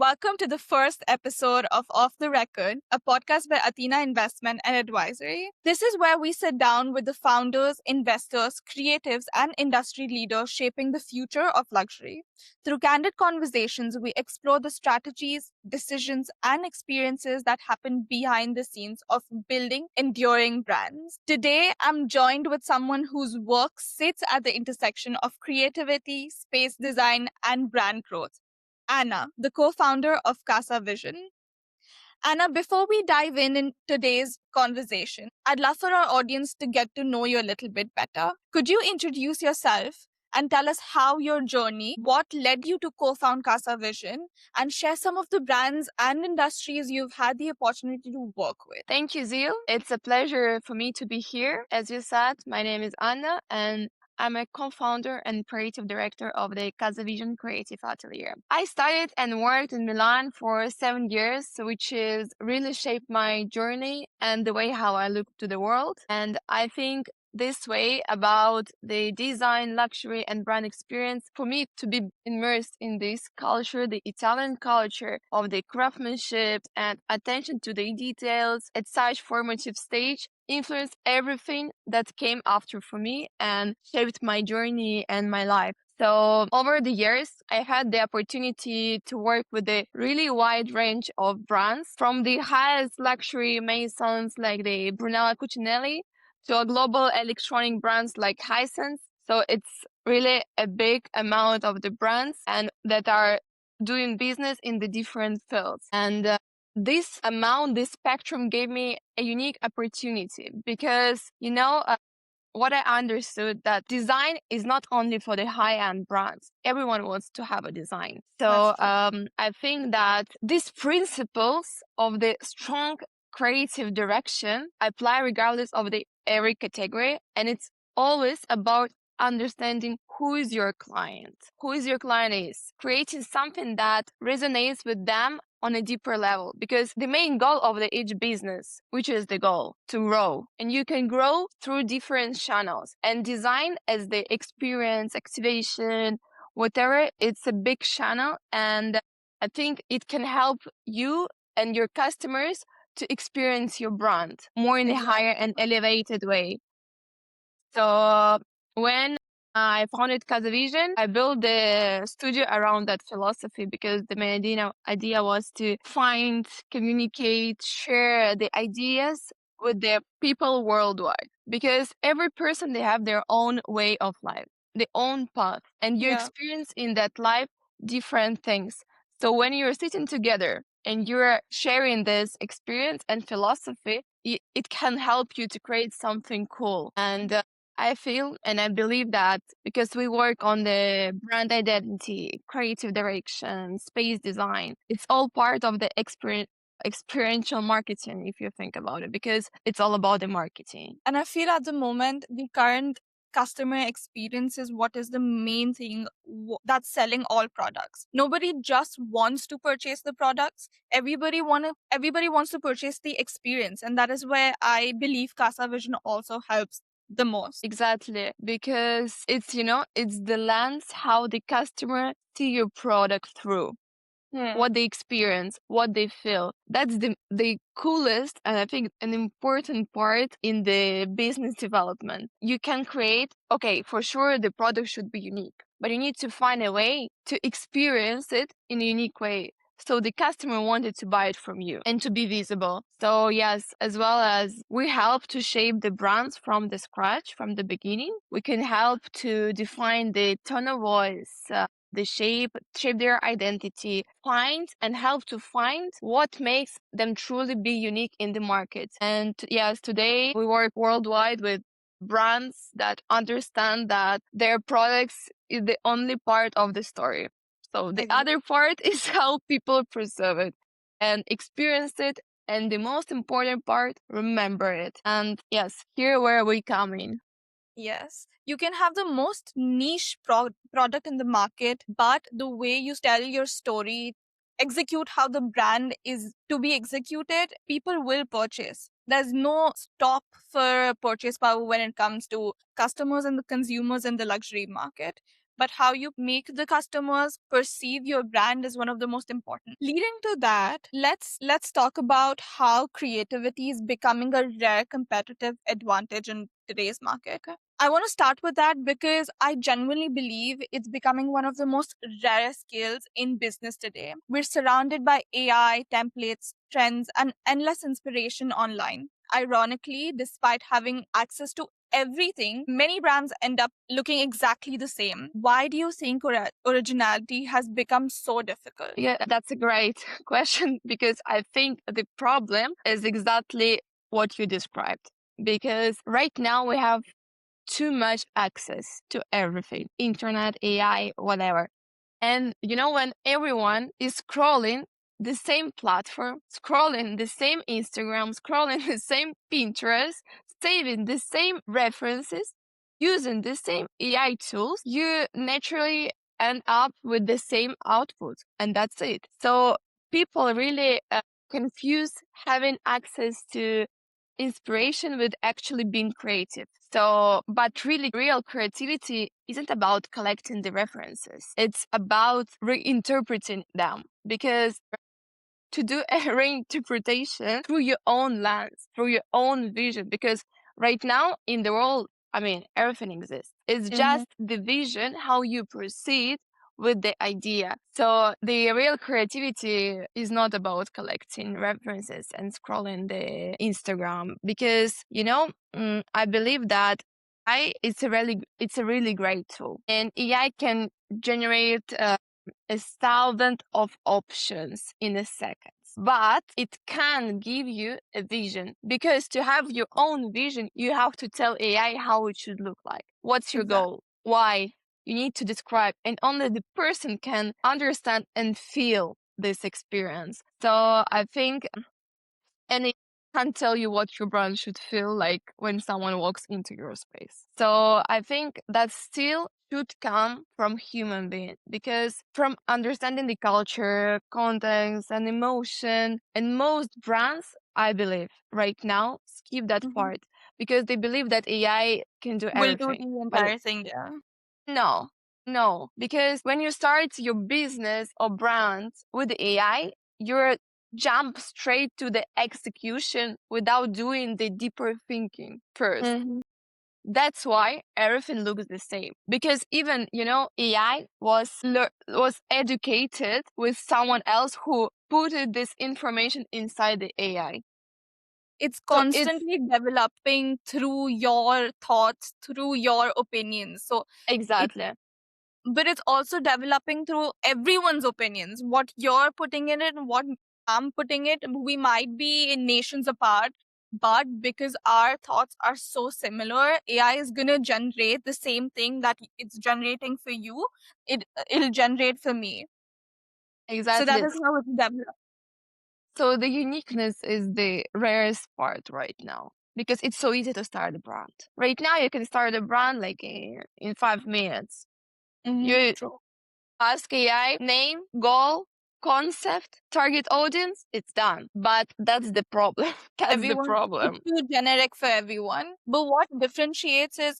Welcome to the first episode of Off the Record, a podcast by Athena Investment and Advisory. This is where we sit down with the founders, investors, creatives, and industry leaders shaping the future of luxury. Through candid conversations, we explore the strategies, decisions, and experiences that happen behind the scenes of building enduring brands. Today, I'm joined with someone whose work sits at the intersection of creativity, space design, and brand growth. Anna, the co-founder of CasaVision. Anna, before we dive in today's conversation, I'd love for our audience to get to know you a little bit better. Could you introduce yourself and tell us how your journey, what led you to co-found CasaVision, and share some of the brands and industries you've had the opportunity to work with? Thank you, Zeal. It's a pleasure for me to be here. As you said, my name is Anna, and I'm a co-founder and creative director of the CasaVision Creative Atelier. I studied and worked in Milan for 7 years, which is really shaped my journey and the way how I look to the world. And I think this way about the design, luxury, and brand experience for me to be immersed in this culture, the Italian culture of the craftsmanship and attention to the details at such formative stage influenced everything that came after for me and shaped my journey and my life. So over the years, I had the opportunity to work with a really wide range of brands, from the highest luxury maisons like the Brunella Cucinelli to a global electronic brands like Hisense. So it's really a big amount of the brands and that are doing business in the different fields. And this spectrum gave me a unique opportunity because, what I understood that design is not only for the high-end brands. Everyone wants to have a design. So I think that these principles of the strong creative direction apply regardless of the every category, and it's always about understanding who is your client is creating something that resonates with them on a deeper level, because the main goal of each business, which is the goal to grow, and you can grow through different channels, and design as the experience, activation, whatever, it's a big channel, and I think it can help you and your customers to experience your brand more in a higher and elevated way. So when I founded CasaVision, I built the studio around that philosophy because the main idea was to find, communicate, share the ideas with the people worldwide. Because every person, they have their own way of life, their own path, and you experience in that life different things. So when you're sitting together and you're sharing this experience and philosophy, it can help you to create something cool. And I feel and I believe that because we work on the brand identity, creative direction, space design, it's all part of the experiential marketing, if you think about it, because it's all about the marketing. And I feel at the moment, the current customer experience is what is the main thing that's selling all products. Nobody just wants to purchase the products. Everybody wants to purchase the experience. And that is where I believe CasaVision also helps the most. Exactly, because it's the lens how the customer see your product through. What they experience, what they feel. That's the coolest and I think an important part in the business development. You can create, okay, for sure the product should be unique, but you need to find a way to experience it in a unique way. So the customer wanted to buy it from you and to be visible. So yes, as well as we help to shape the brands from the scratch, from the beginning, we can help to define the tone of voice, the shape their identity, find and help to find what makes them truly be unique in the market. And yes, today we work worldwide with brands that understand that their products is the only part of the story. So the other part is how people preserve it and experience it. And the most important part, remember it. And yes, here where we come in. Yes. You can have the most niche product in the market, but the way you tell your story, execute how the brand is to be executed, people will purchase. There's no stop for purchase power when it comes to customers and the consumers in the luxury market. but how you make the customers perceive your brand is one of the most important. Leading to that, let's talk about how creativity is becoming a rare competitive advantage in today's market. I want to start with that because I genuinely believe it's becoming one of the most rare skills in business today. We're surrounded by AI, templates, trends, and endless inspiration online. Ironically, despite having access to everything, many brands end up looking exactly the same. Why do you think originality has become so difficult? Yeah, that's a great question because I think the problem is exactly what you described. Because right now we have too much access to everything, internet, AI, whatever. And when everyone is scrolling the same platform, scrolling the same Instagram, scrolling the same Pinterest, saving the same references, using the same AI tools, you naturally end up with the same output. And that's it. So people really confuse having access to inspiration with actually being creative. So, but really, real creativity isn't about collecting the references. It's about reinterpreting them because to do a reinterpretation through your own lens, through your own vision, because right now in the world, I mean, everything exists. It's just the vision, how you proceed with the idea. So the real creativity is not about collecting references and scrolling the Instagram because, I believe that AI it's a really great tool and AI can generate a thousand of options in a second. But it can give you a vision because to have your own vision, you have to tell AI how it should look like. What's your Exactly. goal? Why? You need to describe, and only the person can understand and feel this experience. So I think any can tell you what your brand should feel like when someone walks into your space. So I think that still should come from human being because from understanding the culture, context, and emotion, and most brands, I believe, right now skip that part because they believe that AI can do Will do everything. the But entire thing, yeah. no, no, because when you start your business or brand with AI, you're jump straight to the execution without doing the deeper thinking first. That's why everything looks the same. Because even, AI was educated with someone else who put this information inside the AI. It's So it's constantly developing through your thoughts, through your opinions. So it exactly. but it's also developing through everyone's opinions. What you're putting in it, what I'm putting it, we might be in nations apart, but because our thoughts are so similar, AI is gonna generate the same thing that it's generating for you. It'll generate for me. So that Exactly. is how it's developed. So the uniqueness is the rarest part right now because it's so easy to start a brand. Right now, you can start a brand like in 5 minutes. You True. ask AI name, goal, concept, target audience, it's done. But that's the problem. That's the Everyone, it's problem. too generic for everyone. But what differentiates is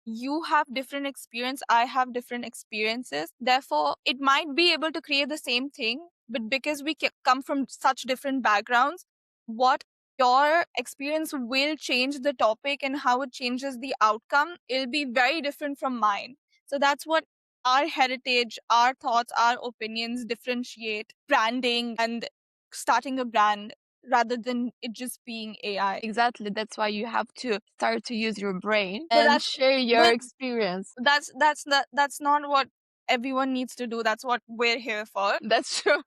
you have different experience, I have different experiences. Therefore, it might be able to create the same thing, but because we come from such different backgrounds, what your experience will change the topic and how it changes the outcome, it'll be very different from mine. So that's what our heritage, our thoughts, our opinions differentiate branding and starting a brand rather than it just being AI. Exactly. That's why you have to start to use your brain But and that's share your but experience. that's not what everyone needs to do. That's what we're here for. That's true.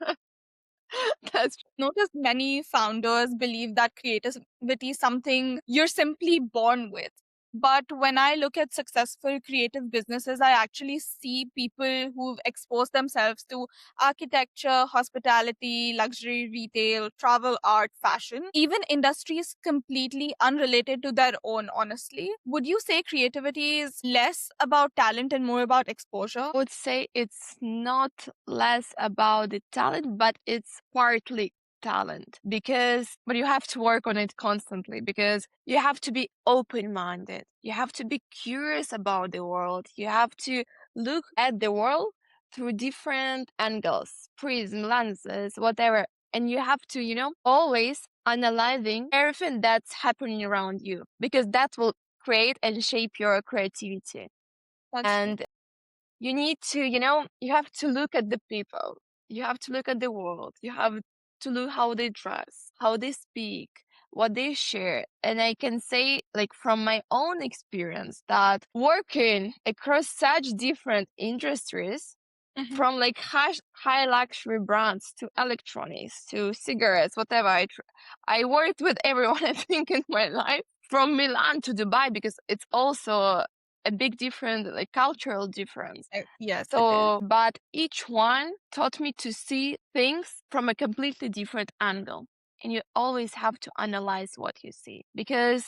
That's Notice many founders believe that creativity is something you're simply born with. But when I look at successful creative businesses, I actually see people who've exposed themselves to architecture, hospitality, luxury retail, travel, art, fashion, even industries completely unrelated to their own, honestly. Would you say creativity is less about talent and more about exposure? I would say it's not less about the talent, but it's partly talent but you have to work on it constantly because you have to be open minded. You have to be curious about the world. You have to look at the world through different angles, prism, lenses, whatever. And you have to, always analyzing everything that's happening around you, because that will create and shape your creativity. That's true. And you need to, you have to look at the people. You have to look at the world. You have to look how they dress, how they speak, what they share. And I can say, like, from my own experience, that working across such different industries, from like high luxury brands to electronics to cigarettes, whatever. I worked with everyone, I think, in my life, from Milan to Dubai, because it's also a big different, like, cultural difference. Yes, it is. So, but each one taught me to see things from a completely different angle. And you always have to analyze what you see, because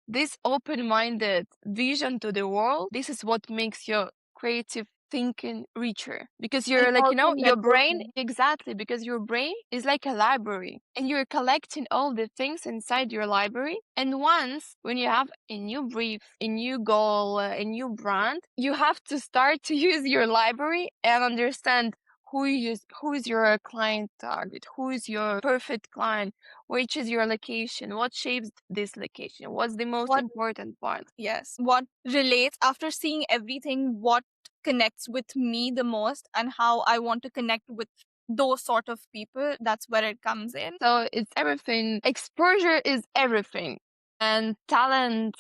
this open-minded vision to the world, this is what makes your creative thinking richer, because And you're like, also your brain, networking. exactly, because your brain is like a library, and you're collecting all the things inside your library. And once, when you have a new brief, a new goal, a new brand, you have to start to use your library and understand who is your client target, who is your perfect client, which is your location, what shapes this location, what's the most What important part. Yes, what relates after seeing everything, what connects with me the most and how I want to connect with those sort of people, that's where it comes in. So it's everything. Exposure is everything. And talent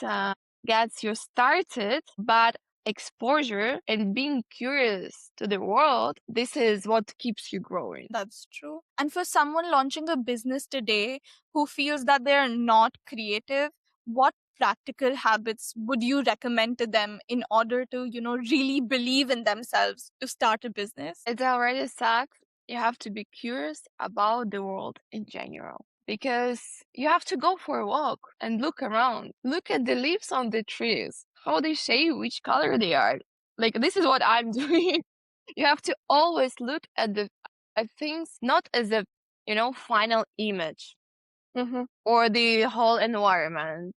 gets you started, but exposure and being curious to the world, this is what keeps you growing. That's true. And for someone launching a business today who feels that they're not creative, what practical habits would you recommend to them in order to, really believe in themselves to start a business? It's already said, you have to be curious about the world in general, because you have to go for a walk and look around. Look at the leaves on the trees, how they shade, which color they are. Like, this is what I'm doing. You have to always look at the at things not as a, final image or the whole environment,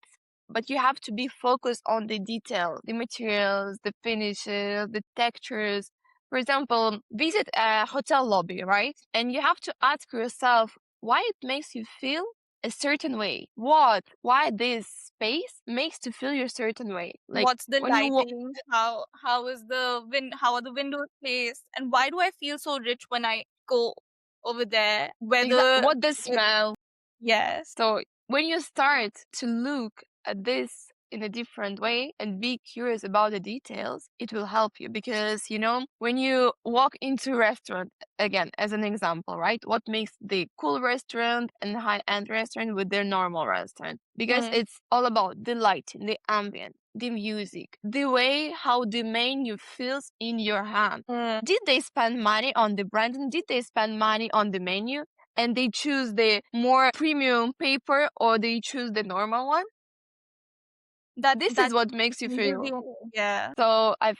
but you have to be focused on the detail, the materials, the finishes, the textures. For example, visit a hotel lobby, right? And you have to ask yourself why it makes you feel a certain way. Why this space makes you feel a certain way? Like, What's the when you walk, lighting? How are the windows placed? And why do I feel so rich when I go over there? Whether what the smell. Yes. So when you start to look at this in a different way and be curious about the details, it will help you, because, when you walk into a restaurant, again, as an example, right? What makes the cool restaurant and high-end restaurant with their normal restaurant? Because it's all about the lighting, the ambient, the music, the way how the menu feels in your hand. Did they spend money on the branding? Did they spend money on the menu? And they choose the more premium paper, or they choose the normal one? This That is what makes you feel. Yeah. So I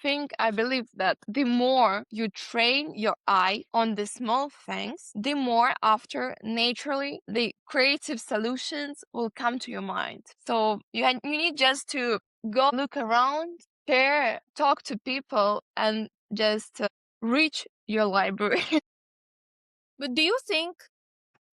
believe that the more you train your eye on the small things, the more after naturally the creative solutions will come to your mind. So you need just to go look around, share, talk to people, and just reach your library. But do you think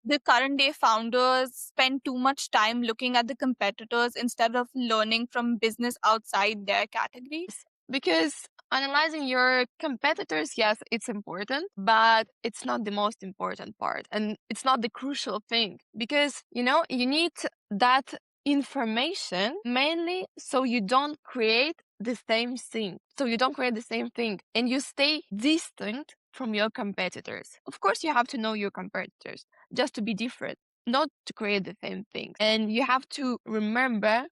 the current day founders spend too much time looking at the competitors instead of learning from business outside their category? Because analyzing your competitors, yes, it's important, but it's not the most important part. And it's not the crucial thing, because, you need that information mainly so you don't create the same thing. So you don't create the same thing and you stay distant from your competitors. Of course, you have to know your competitors just to be different, not to create the same thing. And you have to remember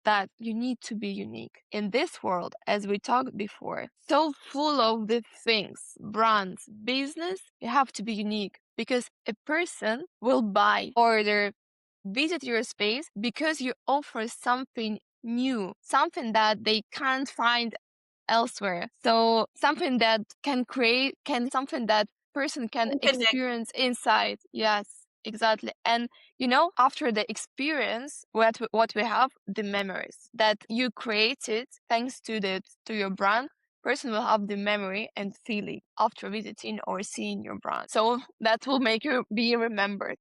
that you need to be unique. In this world, as we talked before, so full of the things, brands, business, you have to be unique, because a person will buy, order, visit your space because you offer something new, something that they can't find elsewhere. So something that something that person can Connect. experience inside. Yes, exactly. And after the experience, what we have, the memories that you created thanks to your brand, person will have the memory and feeling after visiting or seeing your brand. So that will make you be remembered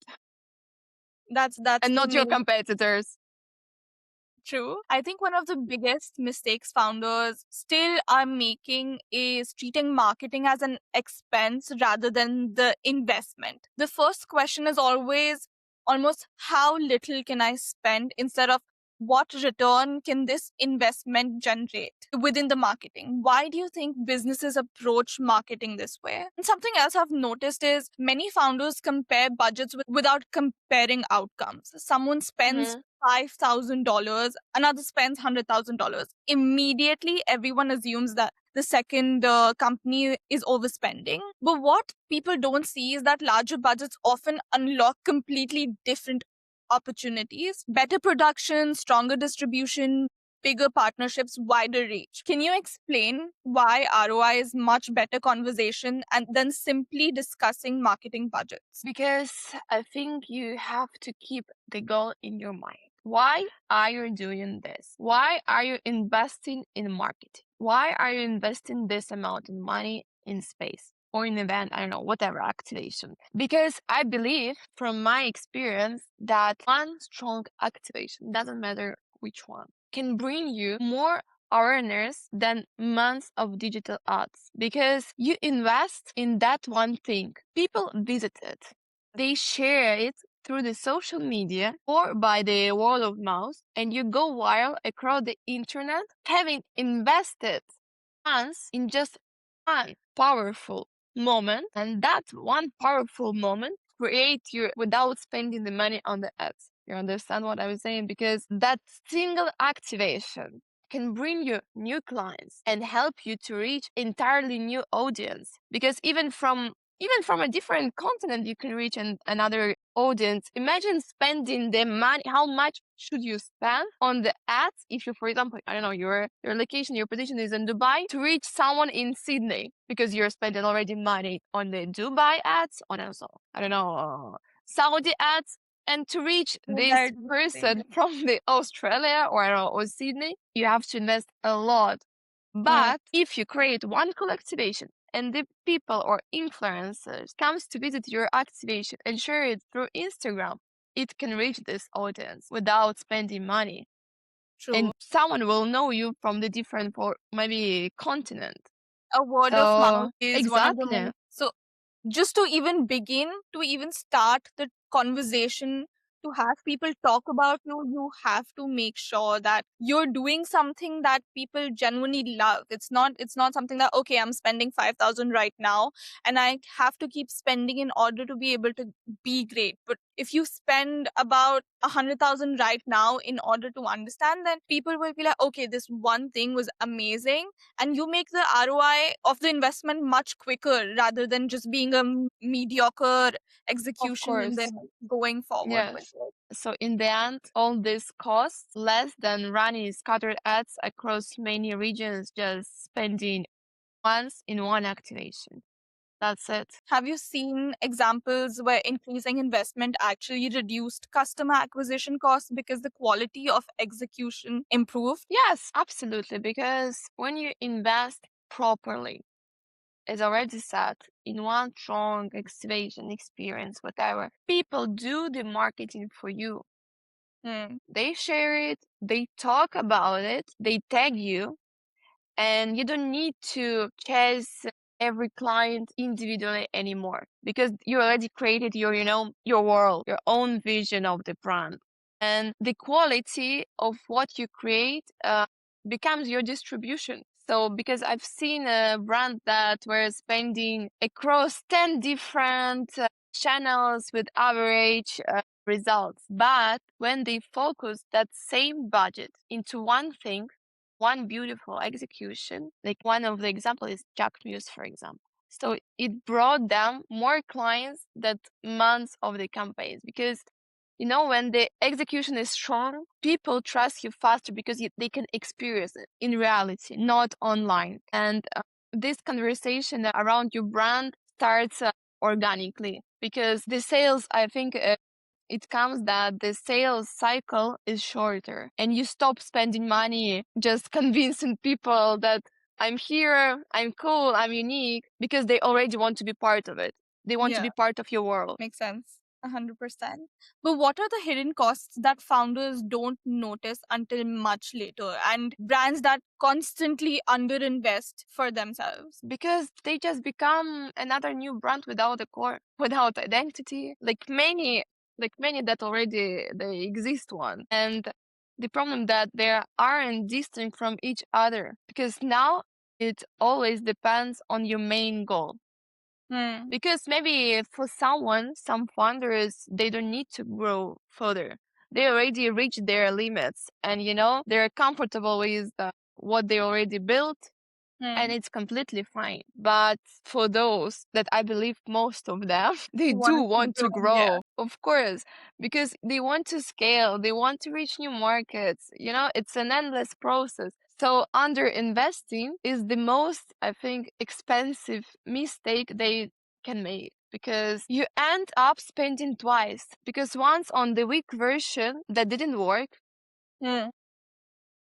That's and the not your main. competitors. True. I think one of the biggest mistakes founders still are making is treating marketing as an expense rather than the investment. The first question is always almost how little can I spend instead of what return can this investment generate within the marketing? Why do you think businesses approach marketing this way? And something else I've noticed is many founders compare budgets without comparing outcomes. Someone spends Mhm. $5,000, another spends $100,000. Immediately, everyone assumes that the second company is overspending. But what people don't see is that larger budgets often unlock completely different opportunities, better production, stronger distribution, bigger partnerships, wider reach. Can you explain why ROI is much better conversation and than simply discussing marketing budgets? Because I think you have to keep the goal in your mind. Why are you doing this? Why are you investing in marketing? Why are you investing this amount of money in space or in event? I don't know, whatever activation. Because I believe from my experience that one strong activation, doesn't matter which one, can bring you more awareness than months of digital ads because you invest in that one thing. People visit it. They share it through the social media or by the word of mouth, and you go viral across the internet, having invested once in just one powerful moment, and that one powerful moment create you without spending the money on the ads. You understand what I'm saying? Because that single activation can bring you new clients and help you to reach entirely new audience. Because even from a different continent, you can reach another audience. Imagine spending the money. How much should you spend on the ads if you, for example, I don't know, your location, your position is in Dubai to reach someone in Sydney because you're spending already money on the Dubai ads, on also, I don't know, Saudi ads, and to reach this Very person interesting. from the Australia or I don't know, or Sydney, you have to invest a lot. But if you create one cool activation and the people or influencers comes to visit your activation and share it through Instagram, it can reach this audience without spending money. True. And someone will know you from the different or maybe continent. A word of So mouth is one of the exactly. so just to even begin, to even start the conversation, to have people talk about you, you have to make sure that you're doing something that people genuinely love. It's not something that, okay, I'm spending 5,000 right now and I have to keep spending in order to be able to be great. But if you spend about 100,000 right now in order to understand, then people will be like, okay, this one thing was amazing, and you make the ROI of the investment much quicker rather than just being a mediocre Of execution and course. then going forward with Yes. it. So in the end, all this costs less than running scattered ads across many regions, just spending once in one activation. That's it. Have you seen examples where increasing investment actually reduced customer acquisition costs because the quality of execution improved? Yes, absolutely. Because when you invest properly, as already said, in one strong activation experience, whatever, people do the marketing for you. They share it, they talk about it, they tag you, and you don't need to chase every client individually anymore because you already created your world, your own vision of the brand. And the quality of what you create becomes your distribution. So because I've seen a brand that were spending across 10 different channels with average results, but when they focus that same budget into one thing, one beautiful execution, like one of the example is Jack Muse, for example. So it brought them more clients than months of the campaigns because when the execution is strong, people trust you faster because they can experience it in reality, not online. And this conversation around your brand starts organically because the sales, I think, it comes that the sales cycle is shorter and you stop spending money just convincing people that I'm here, I'm cool, I'm unique, because they already want to be part of it. They want to Yeah, be part of your world. makes sense. 100%. But what are the hidden costs that founders don't notice until much later, and brands that constantly underinvest for themselves? Because they just become another new brand without a core, without identity, like many that already they exist one. And the problem that they aren't distinct from each other, because now it always depends on your main goal. Hmm. Because maybe for some founders, they don't need to grow further. They already reached their limits, and they're comfortable with what they already built, and Hmm. it's completely fine. But for those that I believe most of them, they You want do to keep want to growing, yeah. grow, of course, because they want to scale, they want to reach new markets. It's an endless process. So under investing is the most, I think, expensive mistake they can make, because you end up spending twice, because once on the weak version that didn't work, Hmm.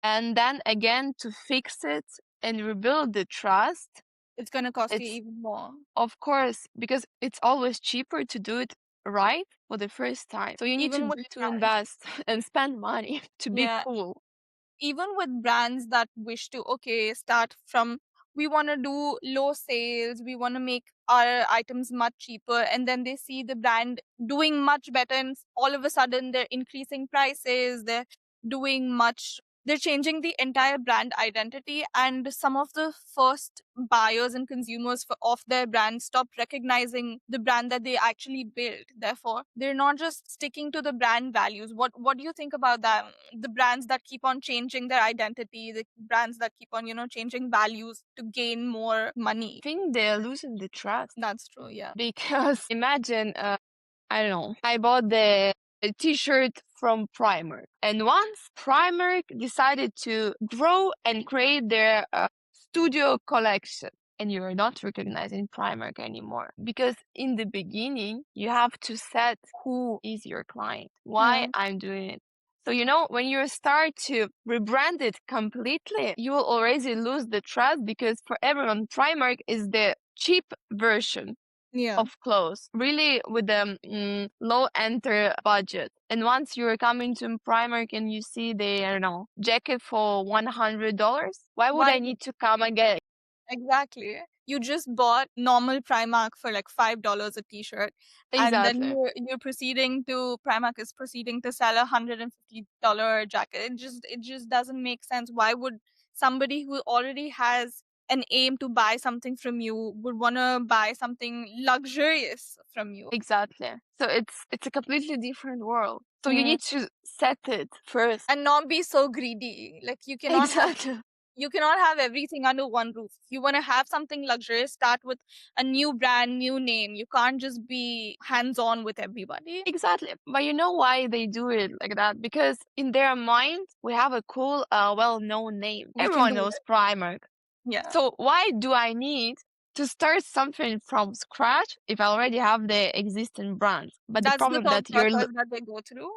and then again to fix it and rebuild the trust. It's going to cost you It's, even more. of course, because it's always cheaper to do it right for the first time. So you need Even to with to invest and spend money to be yeah, cool. even with brands that wish to start from, we want to do low sales, we want to make our items much cheaper, and then they see the brand doing much better, and all of a sudden they're increasing prices, they're changing the entire brand identity, and some of the first buyers and consumers of their brand stop recognizing the brand that they actually built. Therefore, they're not just sticking to the brand values. What do you think about that? The brands that keep on changing their identity, the brands that keep on, changing values to gain more money. I think they're losing the trust, That's true, yeah. because imagine, I don't know, I bought the t-shirt from Primark, and once Primark decided to grow and create their studio collection, and you're not recognizing Primark anymore, because in the beginning you have to set who is your client, why Hmm. I'm doing it. So when you start to rebrand it completely, you will already lose the trust, because for everyone Primark is the cheap version Yeah. of clothes, really, with the low enter budget. And once you're coming to Primark and you see the, I don't know, jacket for $100, why would Why? I need to come again? Exactly. You just bought normal Primark for like $5 a t-shirt, and then Exactly. Primark is proceeding to sell $150 jacket. It just doesn't make sense. Why would somebody who already has an aim to buy something from you would want to buy something luxurious from you? Exactly. So it's a completely different world. So you Mm. need to set it first. And not be so greedy. Like Exactly. you cannot have everything under one roof. If you want to have something luxurious, start with a new brand, new name. You can't just be hands on with everybody. Exactly. But you know why they do it like that? Because in their mind, we have a cool, well-known name. We can Everyone do knows it. Primark. Yeah. So why do I need to start something from scratch if I already have the existing brand? But the That's the problem thought that process that they go through.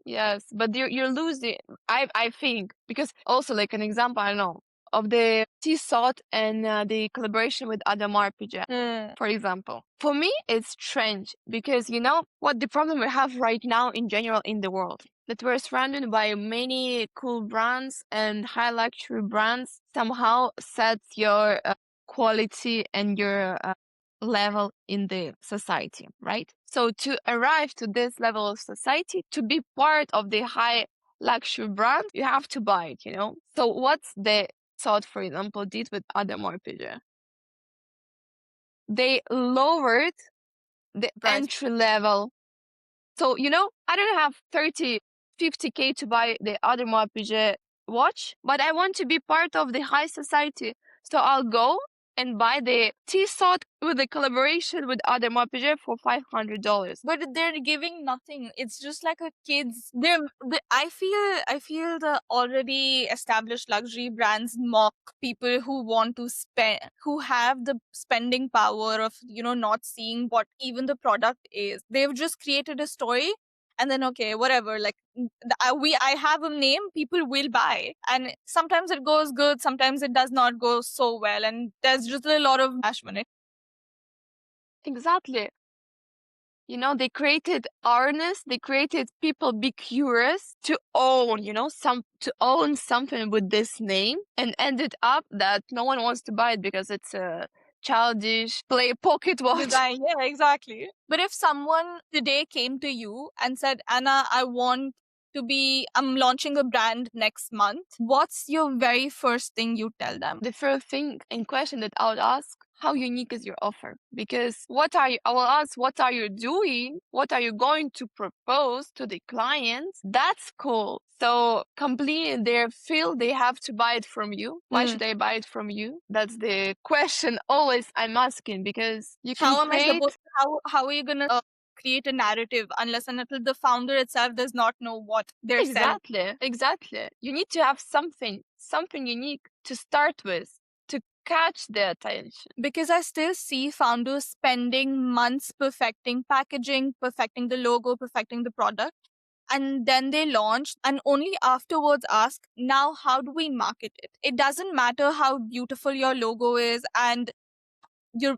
yes, but you're losing. I think, because also, like, an example, I don't know, of the T-Sot and the collaboration with Adam RPG, Mm. for example. For me, it's strange, because you know what the problem we have right now in general in the world, that we're surrounded by many cool brands, and high luxury brands somehow sets your quality and your level in the society, right? So to arrive to this level of society, to be part of the high luxury brand, you have to buy it. So what's the thought, for example, did with Adam RPG? They lowered the Price. entry level. So, I don't have 30, 50K to buy the other RPG watch, but I want to be part of the high society. So I'll go and buy the T-Sot with the collaboration with other RPG for $500. But they're giving nothing. It's just like a kid's. I feel the already established luxury brands mock people who want to spend, who have the spending power of not seeing what even the product is. They've just created a story, and then okay, whatever, like I have a name, people will buy, and sometimes it goes good, sometimes it does not go so well, and there's just a lot of money. Exactly. They created awareness, they created people be curious to own, to own something with this name, and ended up that no one wants to buy it because it's a childish play pocket watch. Design, yeah, exactly. But if someone today came to you and said, Anna, I'm launching a brand next month, what's your very first thing you tell them? The first thing in question that I would ask, how unique is your offer? Because I will ask, what are you doing? What are you going to propose to the clients? That's cool. So completely their field, they have to buy it from you. Why should I buy it from you? That's the question always I'm asking, because you can How am I create. supposed to, how are you going to create a narrative unless and until the founder itself does not know what they're selling? Exactly. You need to have something unique to start with to catch their attention. Because I still see founders spending months perfecting packaging, perfecting the logo, perfecting the product, and then they launch and only afterwards ask, now how do we market it? It doesn't matter how beautiful your logo is and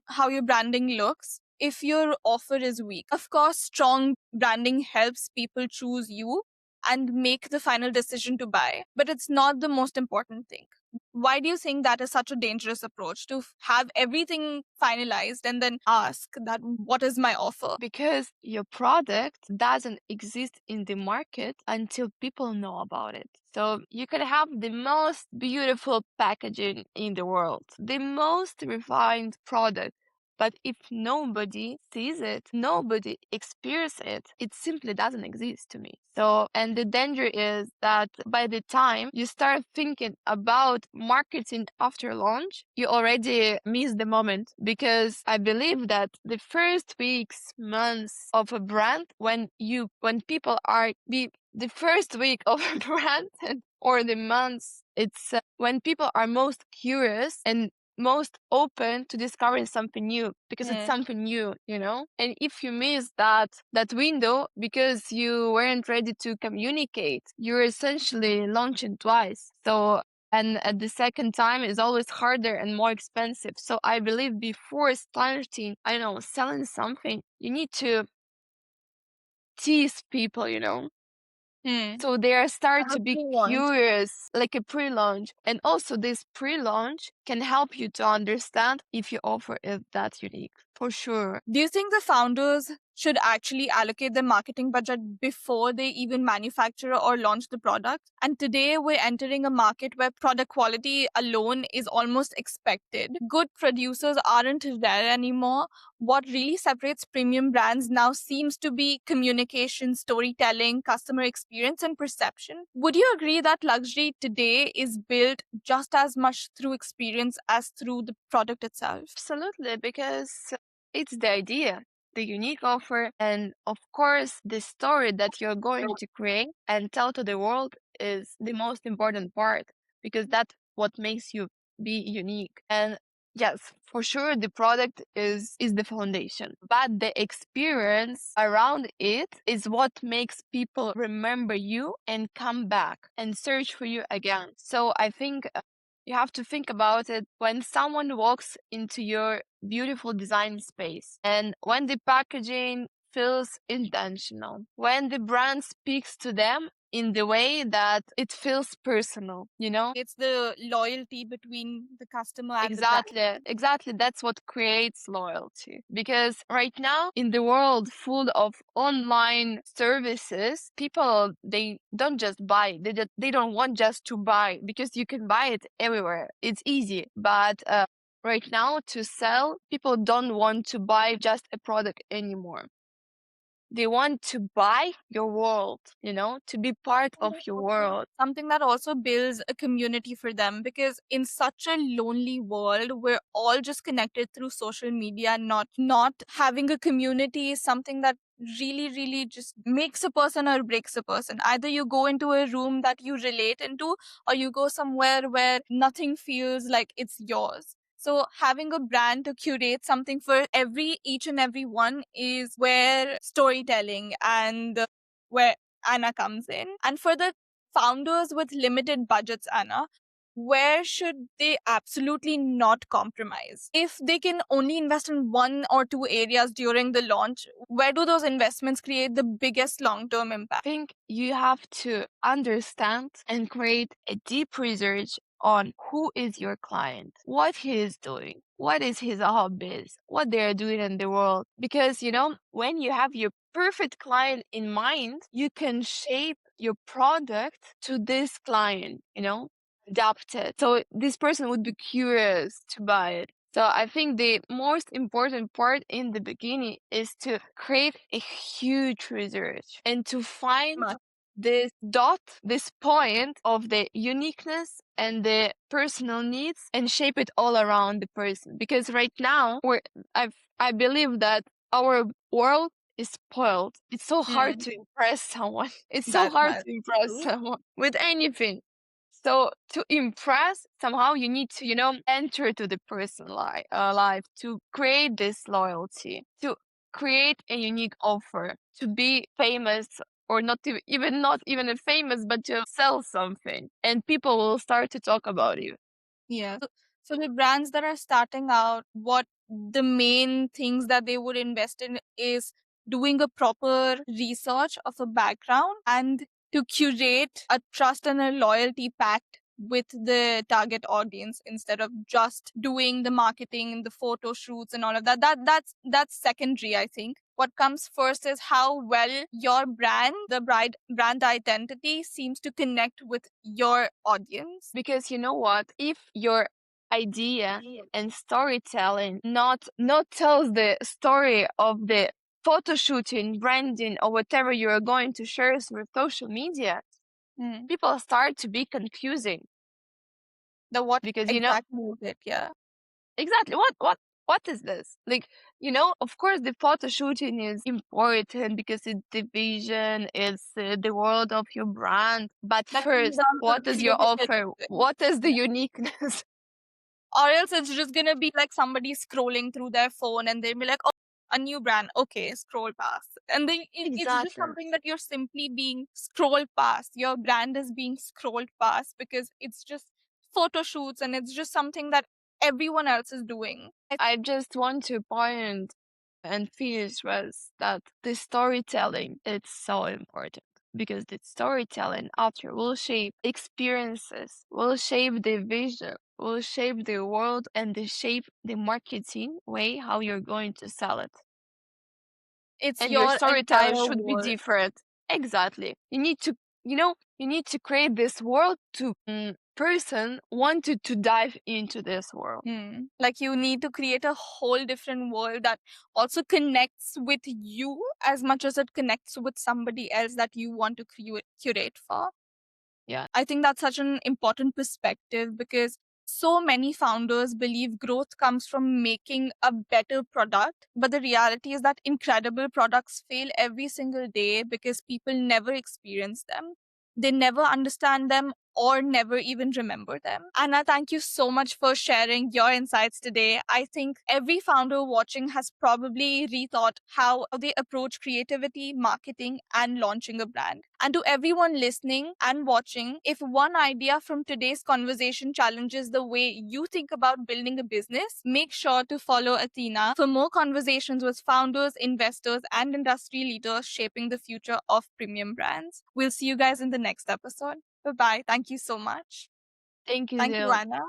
how your branding looks if your offer is weak. Of course, strong branding helps people choose you and make the final decision to buy, but it's not the most important thing. Why do you think that is such a dangerous approach, to have everything finalized and then ask that what is my offer? Because your product doesn't exist in the market until people know about it. So you can have the most beautiful packaging in the world, the most refined product. But if nobody sees it, nobody experiences it, it simply doesn't exist to me. So, and the danger is that by the time you start thinking about marketing after launch, you already miss the moment. Because I believe that the first weeks, months of a brand, when people are the first week of a brand or the months, it's when people are most curious and most open to discovering something new, because it's something new, and if you miss that window because you weren't ready to communicate, you're essentially launching twice. So, and at the second time is always harder and more expensive. So I believe before starting, selling something, you need to tease people, so they are start to be curious, like a pre-launch. And also this pre-launch can help you to understand if your offer is that unique, for sure. Do you think the founders should actually allocate their marketing budget before they even manufacture or launch the product? And today we're entering a market where product quality alone is almost expected. Good producers aren't there anymore. What really separates premium brands now seems to be communication, storytelling, customer experience, and perception. Would you agree that luxury today is built just as much through experience as through the product itself? Absolutely, because it's the idea, the unique offer, and of course, the story that you're going to create and tell to the world is the most important part, because that's what makes you be unique. And yes, for sure, the product is the foundation, but the experience around it is what makes people remember you and come back and search for you again. So I think you have to think about it when someone walks into your beautiful design space, and when the packaging feels intentional, when the brand speaks to them in the way that it feels personal, It's the loyalty between the customer and the brand. Exactly. That's what creates loyalty. Because right now, in the world full of online services, people, they don't just buy. They don't want just to buy, because you can buy it everywhere. It's easy. But right now, to sell, people don't want to buy just a product anymore. They want to buy your world, to be part of your world. Something that also builds a community for them, because in such a lonely world, we're all just connected through social media. Not having a community is something that really just makes a person or breaks a person. Either you go into a room that you relate into, or you go somewhere where nothing feels like it's yours. So having a brand to curate something for each and every one is where storytelling and where Anna comes in. And for the founders with limited budgets, Anna, where should they absolutely not compromise? If they can only invest in one or two areas during the launch, where do those investments create the biggest long-term impact? I think you have to understand and create a deep research on who is your client, what he is doing, what is his hobbies, what they are doing in the world. Because, when you have your perfect client in mind, you can shape your product to this client, adapt it. So this person would be curious to buy it. So I think the most important part in the beginning is to create a huge research and to find this this point of the uniqueness and the personal needs and shape it all around the person. Because right now I believe that our world is spoiled. It's so hard to impress someone. It's so hard to impress someone with anything. So to impress, somehow you need to, enter to the person life to create this loyalty, to create a unique offer, to be famous or not not even a famous, but to sell something, and people will start to talk about you. Yeah. So the brands that are starting out, what the main things that they would invest in is doing a proper research of a background and to curate a trust and a loyalty pact with the target audience instead of just doing the marketing, the photo shoots and all of that. That's secondary, I think. What comes first is how well your brand, the brand identity seems to connect with your audience. Because you know what? If your idea and storytelling not tells the story of the photo shooting, branding, or whatever you are going to share with social media, people start to be confusing. What Because exactly is it? Yeah. exactly what is this? Like, of course the photo shooting is important because it's the vision, it's the world of your brand. But That first, comes down to what is your offer? What is the uniqueness? Or else it's just gonna be like somebody scrolling through their phone and they'll be like, oh, a new brand. Okay, scroll past. And then it's just Exactly. something that you're simply being scrolled past. Your brand is being scrolled past because it's just photo shoots and it's just something that everyone else is doing. I just want to point and finish with that the storytelling is so important, because the storytelling after will shape experiences, will shape the vision, will shape the world, and they shape the marketing way how you're going to sell it. It's And your your storytelling entire should be world. different. Exactly. You need to, you need to create this world to person wanted to dive into this world. Like you need to create a whole different world that also connects with you as much as it connects with somebody else that you want to curate for. Yeah. I think that's such an important perspective because so many founders believe growth comes from making a better product. But the reality is that incredible products fail every single day because people never experience them. They never understand them or never even remember them. Anna, thank you so much for sharing your insights today. I think every founder watching has probably rethought how they approach creativity, marketing, and launching a brand. And to everyone listening and watching, if one idea from today's conversation challenges the way you think about building a business, make sure to follow Athena for more conversations with founders, investors, and industry leaders shaping the future of premium brands. We'll see you guys in the next episode. Bye bye. Thank you so much. Thank you, Thank you, Zeal. Anna.